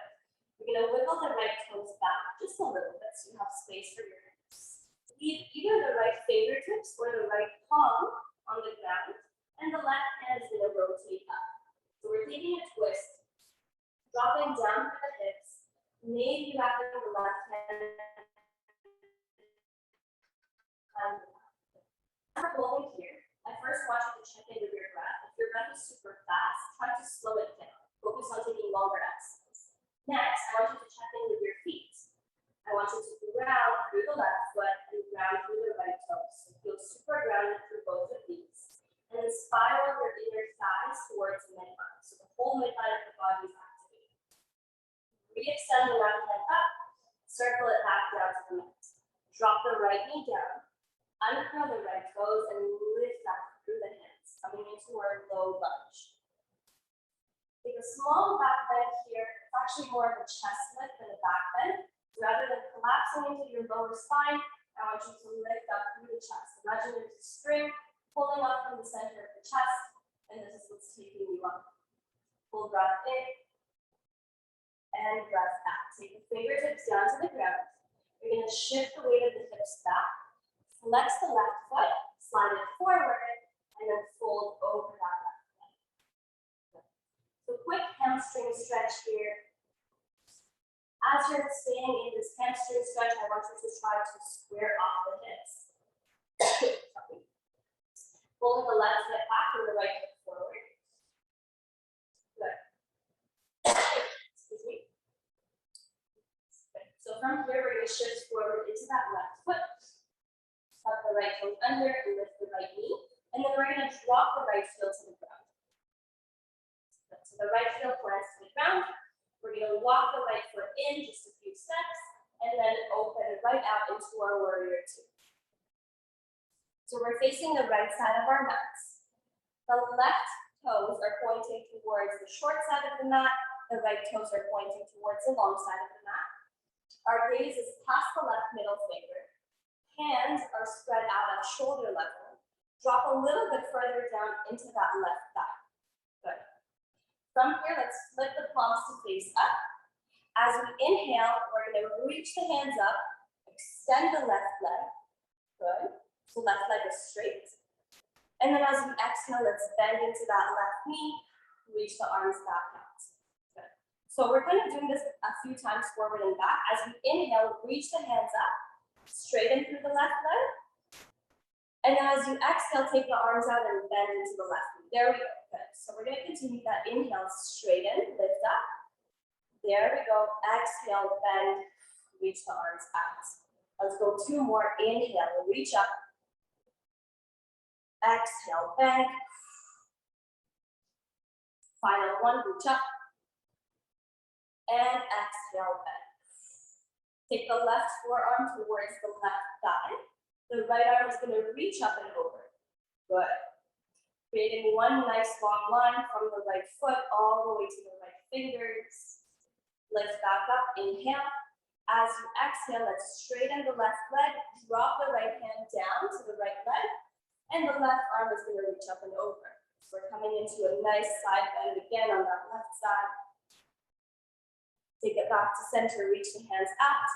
You're going to wiggle the right toes back just a little bit so you have space for your hips. Leave either the right fingertips or the right palm on the ground, and the left hand is going to rotate up. So we're taking a twist, dropping down for the hips, maybe wrapping the left hand. We're holding here. I first want you to check in with your breath. If your breath is super fast, try to slow it down. Focus on taking longer exhales. Next, I want you to check in with your feet. I want you to ground through the left foot and ground through the right toes. So feel super grounded through both of these. And then spiral your inner thighs towards the midline. So the whole midline of the body is activated. Re-extend the left hand up, circle it back down to the mat. Drop the right knee down, uncurl the right toes, and lift up through the hands, coming into our low lunge. Take a small back bend here. It's actually more of a chest lift than a back bend. Rather than collapsing into your lower spine, I want you to lift up through the chest. Imagine there's a string pulling up from the center of the chest, and this is what's taking you up. Full breath in and breath out. Take the fingertips down to the ground. You're going to shift the weight of the hips back, flex the left foot, slide it forward, and then fold over that left leg. So quick hamstring stretch here. As you're staying in this hamstring stretch, I want you to try to square off the hips. Pulling the left hip back and the right hip forward. Good. Excuse me. Good. So from here, we're going to shift forward into that left foot. Tuck the right foot under and lift the right knee. And then we're going to drop the right heel to the ground. Good. So the right heel plants to the ground. We're going to walk the right foot in just a few steps and then open right out into our warrior two. So we're facing the right side of our mats. The left toes are pointing towards the short side of the mat. The right toes are pointing towards the long side of the mat. Our gaze is past the left middle finger. Hands are spread out at shoulder level. Drop a little bit further down into that left thigh. Good. From here, let's flip the palms to face up. As we inhale, we're going to reach the hands up, extend the left leg. Good. So left leg is straight. And then as we exhale, let's bend into that left knee, reach the arms back out. Good. So we're kind of doing this a few times forward and back. As we inhale, reach the hands up, straighten through the left leg. And then as you exhale, take the arms out and bend into the left knee. There we go. Good. So we're going to continue that. Inhale, straighten, lift up. There we go. Exhale, bend, reach the arms out. Let's go two more. Inhale, reach up. Exhale, bend. Final one, reach up. And exhale, bend. Take the left forearm towards the left thigh. The right arm is going to reach up and over. Good. Creating one nice long line from the right foot all the way to the right fingers. Lift back up, inhale. As you exhale, let's straighten the left leg. Drop the right hand down to the right leg. And the left arm is going to reach up and over. So we're coming into a nice side bend again on that left side. Take it back to center, reach the hands out.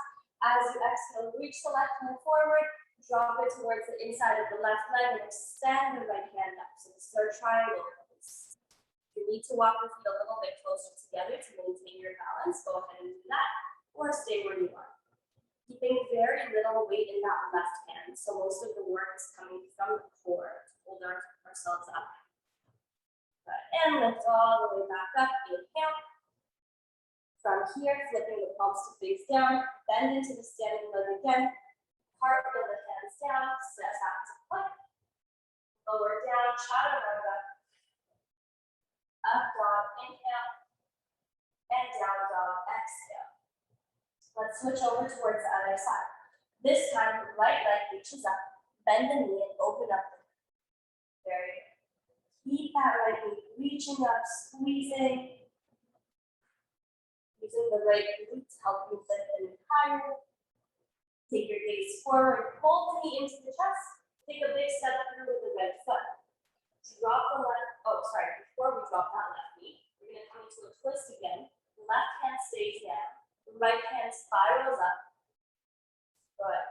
As you exhale, reach the left hand forward, drop it towards the inside of the left leg and extend the right hand up. So this is our triangle pose. If you need to walk your feet a little bit closer together to maintain your balance, go ahead and do that, or stay where you are. Keeping very little weight in that left hand. So most of the work is coming from the core to hold ourselves up. Good. And lift all the way back up. Inhale. From here, flipping the palms to face down. Bend into the standing leg again. Cartwheel the hands down. Step back to plank. Lower down. Chaturanga. Up dog. Inhale. And down dog. Exhale. Let's switch over towards the other side. This time, the right leg reaches up, bend the knee and open up the hip. Very good. Keep that right knee reaching up, squeezing. Using the right glute to help you lift and higher. Take your gaze forward, pull the knee into the chest. Take a big step through with the right foot. Drop the left, before we drop that left knee, we're going to come into a twist again. Left hand stays down. Right hand spirals up. Good.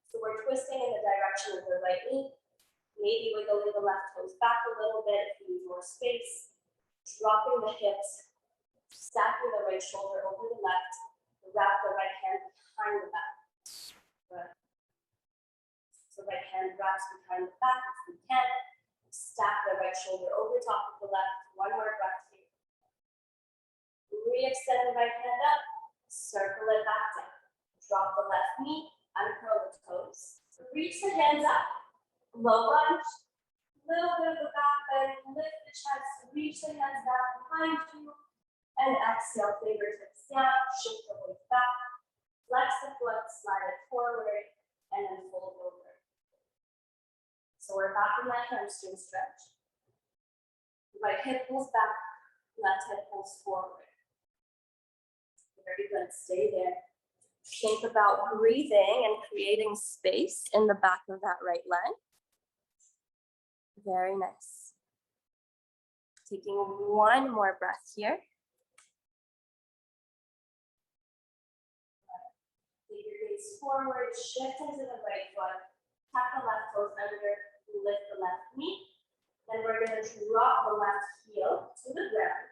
So we're twisting in the direction of the right knee. Maybe wiggling the left toes back a little bit if you need more space. Dropping the hips. Stacking the right shoulder over the left. Wrap the right hand behind the back. Good. So right hand wraps behind the back if we can. Stack the right shoulder over top of the left. One more breath here. Re-extend the right hand up. Circle it back down. Drop the left knee, uncurl the toes. Reach the hands up. Low lunge. Little bit of a back bend. Lift the chest. Reach the hands back behind you. And exhale, fingertips down. Shift the weight back. Flex the foot, slide it forward, and then fold over. So we're back in that hamstring stretch. Right hip pulls back. Left hip pulls forward. Very good. Stay there. Think about breathing and creating space in the back of that right leg. Very nice. Taking one more breath here. Take your gaze forward, shift into the right foot, tap the left toes under, lift the left knee. Then we're going to drop the left heel to the ground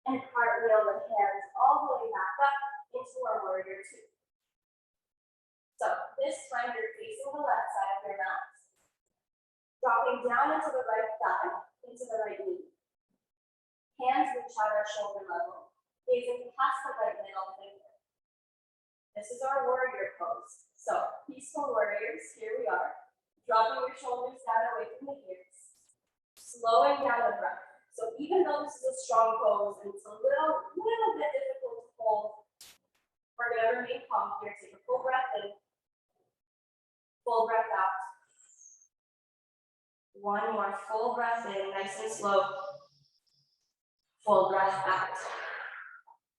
and cartwheel the hands all the way back up into our warrior two. So this time you're facing the left side of your mat, dropping down into the right thigh, into the right knee. Hands reach out our shoulder level, gazing past the right middle finger. This is our warrior pose. So peaceful warriors, here we are. Dropping your shoulders down away from the ears. Slowing down the breath. So even though this is a strong pose and it's a little bit difficult to hold, we're going to remain calm here. Take a full breath in. Full breath out. One more full breath in, nice and slow. Full breath out.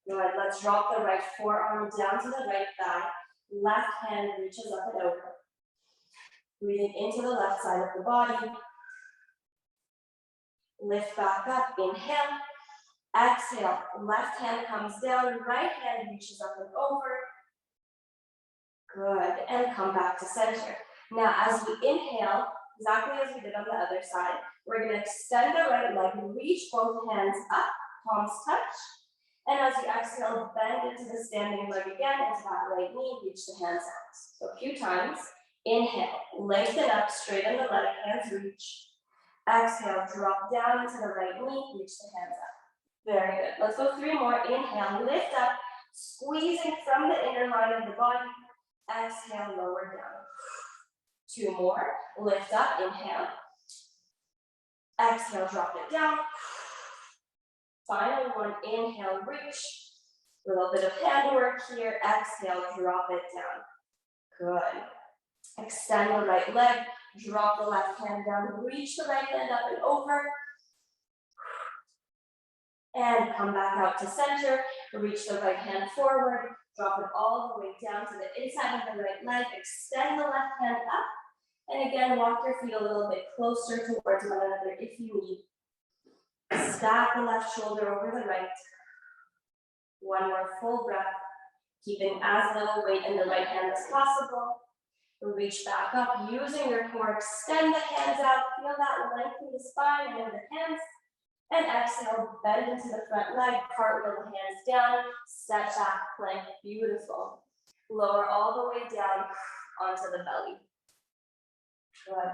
Good, let's drop the right forearm down to the right thigh. Left hand reaches up and over. Breathing into the left side of the body. Lift back up, inhale. Exhale, left hand comes down, right hand reaches up and over. Good, and come back to center. Now, as we inhale, exactly as we did on the other side, we're going to extend the right leg, reach both hands up, palms touch. And as you exhale, bend into the standing leg again, into that right knee, reach the hands out. So a few times. Inhale, lengthen up, straighten the leg, hands reach. Exhale, drop down into the right knee, reach the hands up. Very good. Let's go three more. Inhale, lift up, squeezing from the inner line of the body. Exhale, lower down. Two more. Lift up, inhale. Exhale, drop it down. Final one, inhale, reach. A little bit of hand work here. Exhale, drop it down. Good. Extend the right leg. Drop the left hand down. Reach the right hand up and over. And come back out to center. Reach the right hand forward. Drop it all the way down to the inside of the right leg. Extend the left hand up. And again, walk your feet a little bit closer towards one another if you need. Stack the left shoulder over the right. One more full breath. Keeping as little weight in the right hand as possible. Reach back up, using your core. Extend the hands out. Feel that length in the spine and in the hands. And exhale, bend into the front leg. Cartwheel the hands down. Step back, plank. Beautiful. Lower all the way down onto the belly. Good.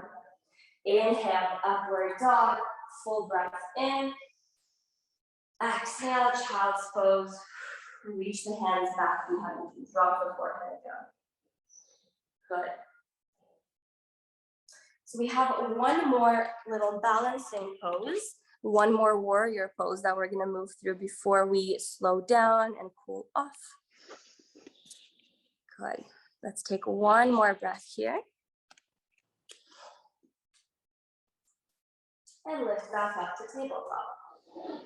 Inhale, upward dog. Full breath in. Exhale, child's pose. Reach the hands back behind you. Drop the forehead down. Good. So we have one more little balancing pose, one more warrior pose that we're going to move through before we slow down and cool off. Good. Let's take one more breath here. And lift back up to tabletop. Good.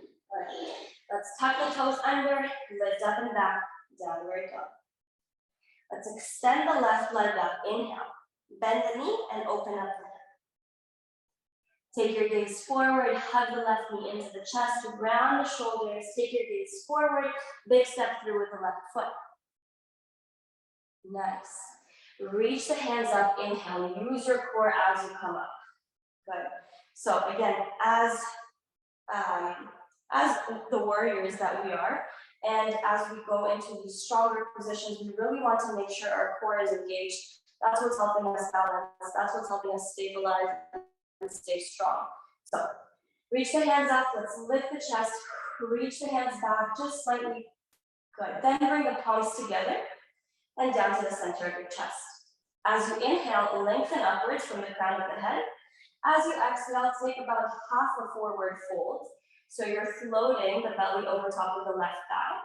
Let's tuck the toes under, lift up and back, downward dog. Let's extend the left leg up, inhale. Bend the knee and open up the hip. Take your gaze forward, hug the left knee into the chest, round the shoulders, take your gaze forward, big step through with the left foot. Nice. Reach the hands up, inhale, use your core as you come up. Good. So again, as the warriors that we are, and as we go into these stronger positions, we really want to make sure our core is engaged. That's what's helping us balance. That's what's helping us stabilize and stay strong. So reach the hands up. Let's lift the chest. Reach the hands back just slightly. Good. Then bring the palms together and down to the center of your chest. As you inhale, lengthen upwards from the crown of the head. As you exhale, take about half a forward fold. So you're floating the belly over top of the left thigh.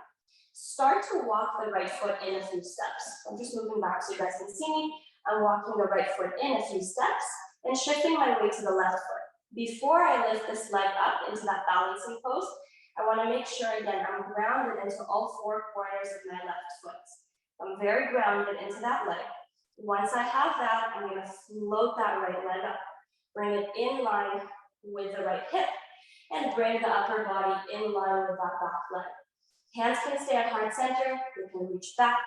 Start to walk the right foot in a few steps. I'm just moving back so you guys can see me. I'm walking the right foot in a few steps and shifting my weight to the left foot. Before I lift this leg up into that balancing pose, I want to make sure, again, I'm grounded into all four corners of my left foot. I'm very grounded into that leg. Once I have that, I'm going to float that right leg up. Bring it in line with the right hip and bring the upper body in line with that back leg. Hands can stay at heart center. They can reach back.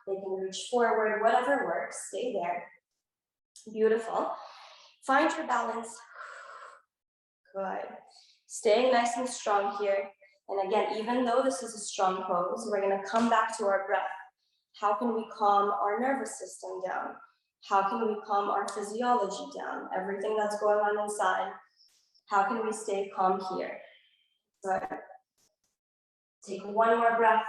They can reach forward, whatever works. Stay there. Beautiful. Find your balance. Good. Staying nice and strong here. And again, even though this is a strong pose, we're going to come back to our breath. How can we calm our nervous system down? How can we calm our physiology down? Everything that's going on inside. How can we stay calm here? Good. Take one more breath.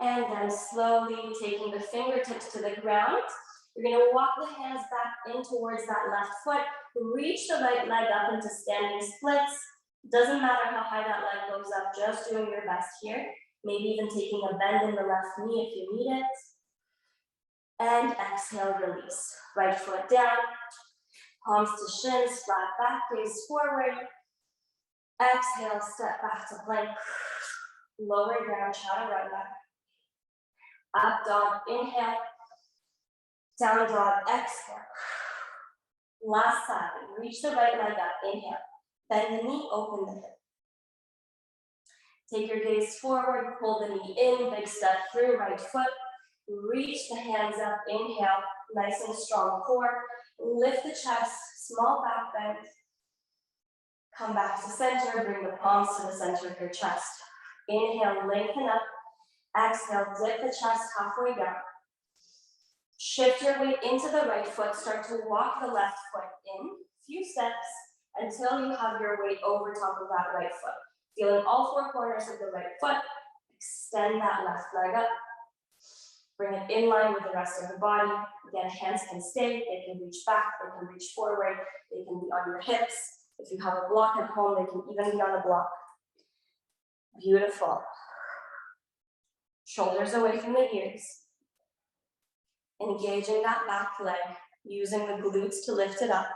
And then slowly taking the fingertips to the ground. You're going to walk the hands back in towards that left foot. Reach the right leg up into standing splits. Doesn't matter how high that leg goes up, just doing your best here. Maybe even taking a bend in the left knee if you need it. And exhale, release. Right foot down. Palms to shins, flat back, gaze forward. Exhale, step back to plank. Lower down, chaturanga. Up dog, inhale. Down dog, exhale. Last side, reach the right leg up, inhale. Bend the knee, open the hip. Take your gaze forward, pull the knee in, big step through, right foot. Reach the hands up, inhale, nice and strong core. Lift the chest, small back bend. Come back to center, bring the palms to the center of your chest. Inhale, lengthen up. Exhale, dip the chest halfway down. Shift your weight into the right foot. Start to walk the left foot in. Few steps until you have your weight over top of that right foot. Feeling all four corners of the right foot. Extend that left leg up. Bring it in line with the rest of the body. Again, hands can stay. They can reach back. They can reach forward. They can be on your hips. If you have a block at home, they can even be on a block. Beautiful. Shoulders away from the ears. Engaging that back leg, using the glutes to lift it up.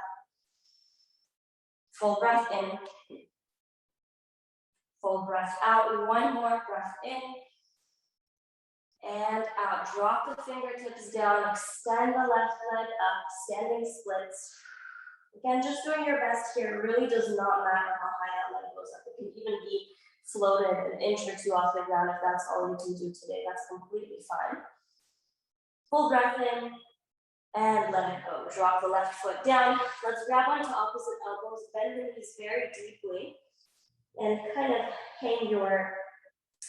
Full breath in. Full breath out. One more breath in. And out. Drop the fingertips down. Extend the left leg up. Standing splits. Again, just doing your best here. It really does not matter how high that leg goes up. It can even be floated an inch or two off the ground if that's all you can do today. That's completely fine. Full breath in and let it go. Drop the left foot down. Let's grab onto opposite elbows. Bend the knees very deeply and kind of hang your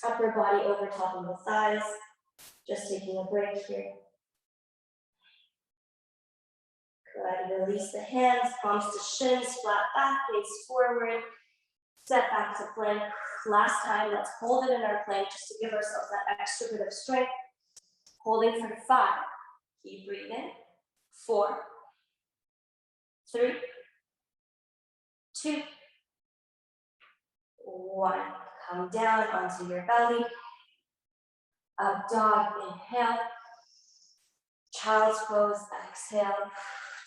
upper body over top of the thighs. Just taking a break here. Good. Release the hands, palms to shins, flat back, gaze forward. Step back to plank. Last time, let's hold it in our plank just to give ourselves that extra bit of strength. Holding for 5. Keep breathing. 4, 3, 2, 1. Come down onto your belly. Up dog, inhale. Child's pose, exhale.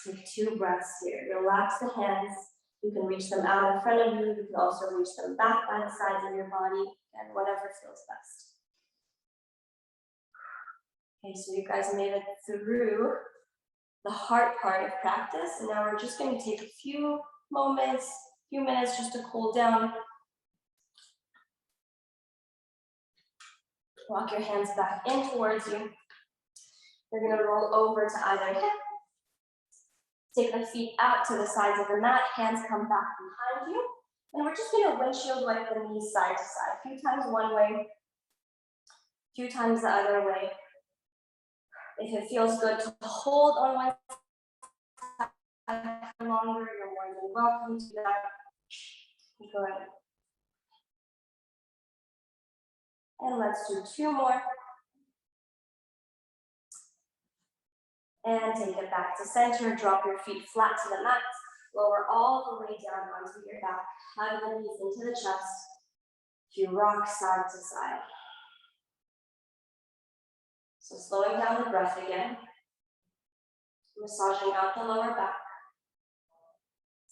Take 2 breaths here. Relax the hands. You can reach them out in front of you. You can also reach them back by the sides of your body, and whatever feels best. Okay, so you guys made it through the hard part of practice, and now we're just going to take a few minutes just to cool down. Walk your hands back in towards you. You're going to roll over to either hip. Take the feet out to the sides of the mat. Hands come back behind you. And we're just going to windshield wipe the knees side to side. A few times one way, a few times the other way. If it feels good to hold on one side longer, you're more than welcome to that. Good. And let's do 2 more. And take it back to center. Drop your feet flat to the mat. Lower all the way down onto your back. Hug the knees into the chest. You rock side to side. So slowing down the breath again. Massaging out the lower back.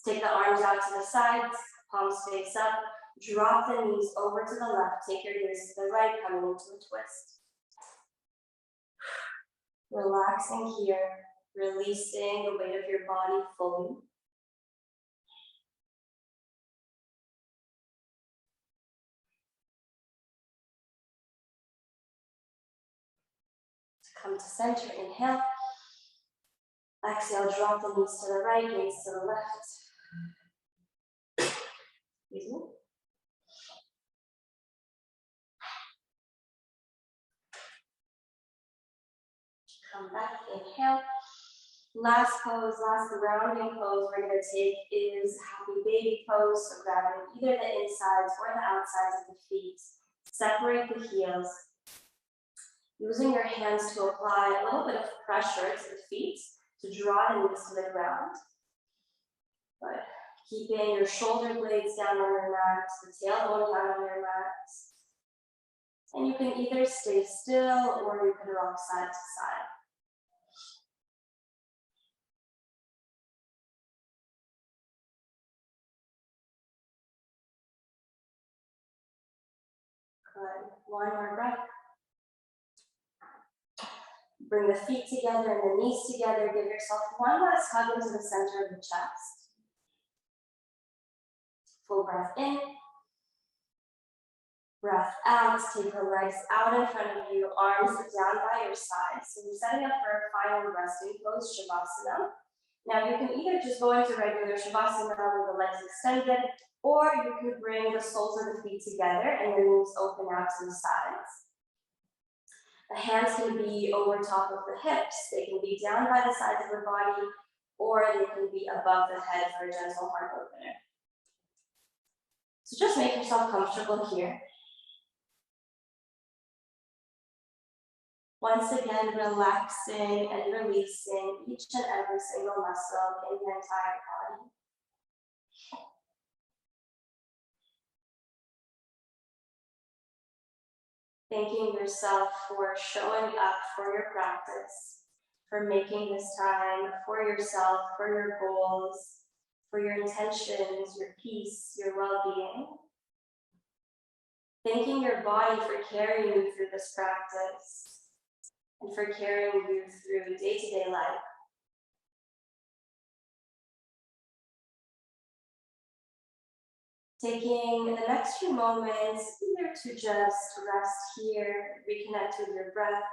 Take the arms out to the sides. Palms face up. Drop the knees over to the left. Take your gaze to the right, coming into a twist. Relaxing here, releasing the weight of your body fully. Come to center, inhale. Exhale, drop the knees to the right, gaze to the left. Excuse me. Come back, inhale. Last pose, last grounding pose we're going to take is happy baby pose. So grabbing either the insides or the outsides of the feet. Separate the heels. Using your hands to apply a little bit of pressure to the feet to draw the knees to the ground. Good. Keeping your shoulder blades down on your mat, the tailbone down on your mat. And you can either stay still or you can rock side to side. Good. One more breath. Bring the feet together and the knees together. Give yourself one last hug into the center of the chest. Full breath in. Breath out. Take the legs out in front of you, arms down by your sides. So you're setting up for a final resting pose, Shavasana. Now you can either just go into regular Shavasana with the legs extended, or you can bring the soles of the feet together and your knees open out to the sides. The hands can be over top of the hips, they can be down by the sides of the body, or they can be above the head for a gentle heart opener. So just make yourself comfortable here. Once again, relaxing and releasing each and every single muscle in the entire body. Thanking yourself for showing up for your practice, for making this time for yourself, for your goals, for your intentions, your peace, your well-being. Thanking your body for carrying you through this practice and for carrying you through day-to-day life. Taking the next few moments either to just rest here, reconnect with your breath,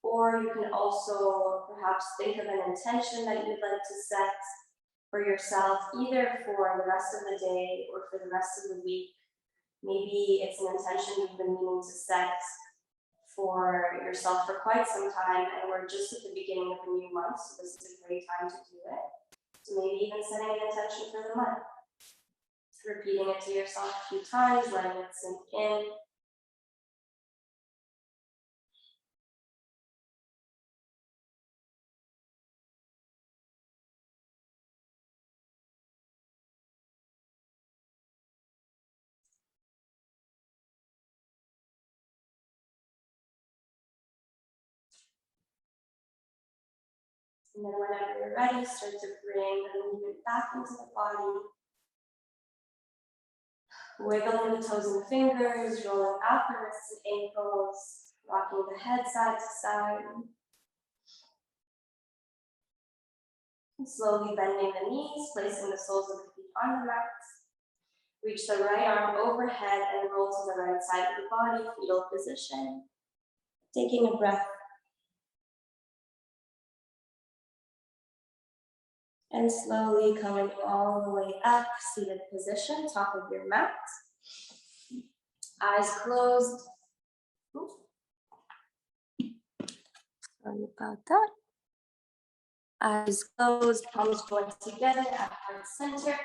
or you can also perhaps think of an intention that you'd like to set for yourself, either for the rest of the day or for the rest of the week. Maybe it's an intention you've been meaning to set for yourself for quite some time, and we're just at the beginning of a new month, so this is a great time to do it. So maybe even setting an intention for the month. Repeating it to yourself a few times, letting it sink in. And then whenever you're ready, start to bring the movement back into the body. Wiggling the toes and fingers, rolling out the wrists and ankles, rocking the head side to side. And slowly bending the knees, placing the soles of the feet on the mat. Reach the right arm overhead and roll to the right side of the body, fetal position. Taking a breath. And slowly coming all the way up, seated position, top of your mat. Eyes closed. Sorry about that. Eyes closed, palms joined together at heart center.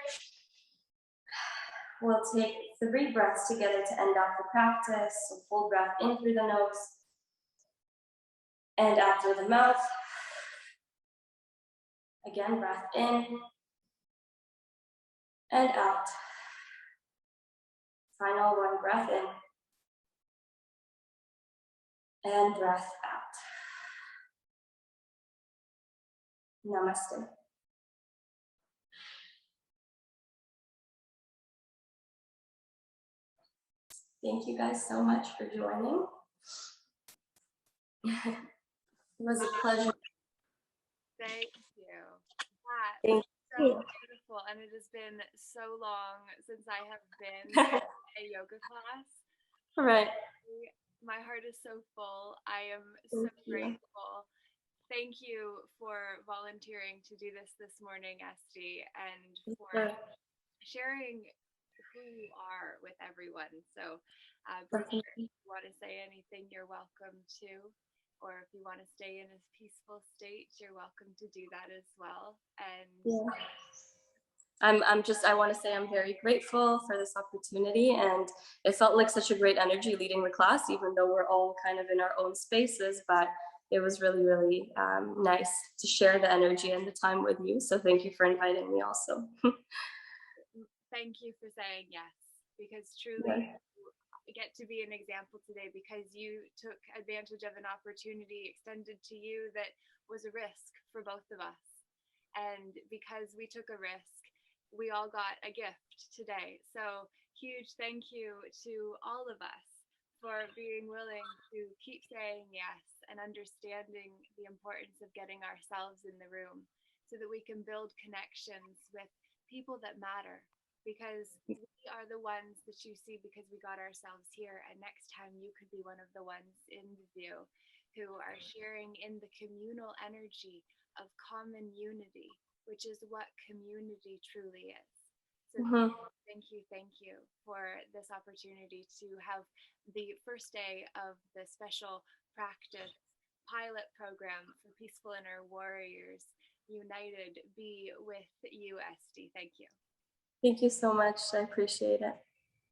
We'll take 3 breaths together to end off the practice. So full breath in through the nose and out through the mouth. Again, breath in and out. Final one, breath in and breath out. Namaste. Thank you guys so much for joining. It was a pleasure. Thank you. That Thank was so you. beautiful. And it has been so long since I have been in a yoga class. All right. My heart is so full. I am so Thank you. grateful. Thank you for volunteering to do this morning, Estie, and for Sure. sharing who you are with everyone. So, Definitely. if you want to say anything, you're welcome to. Or if you want to stay in a peaceful state, you're welcome to do that as well. And Yeah. I want to say I'm very grateful for this opportunity, and it felt like such a great energy leading the class, even though we're all kind of in our own spaces, but it was really, really nice to share the energy and the time with you. So thank you for inviting me also. thank you for saying yes, because truly Yeah. you get to be an example today because you took advantage of an opportunity extended to you that was a risk for both of us. And because we took a risk, we all got a gift today. So, huge thank you to all of us for being willing to keep saying yes and understanding the importance of getting ourselves in the room so that we can build connections with people that matter. Because we are the ones that you see because we got ourselves here. And next time you could be one of the ones in the view who are sharing in the communal energy of common unity, which is what community truly is. So Mhm. thank you for this opportunity to have the first day of the special practice pilot program for Peaceful Inner Warriors United be with you, Estie. Thank you. Thank you so much. I appreciate it.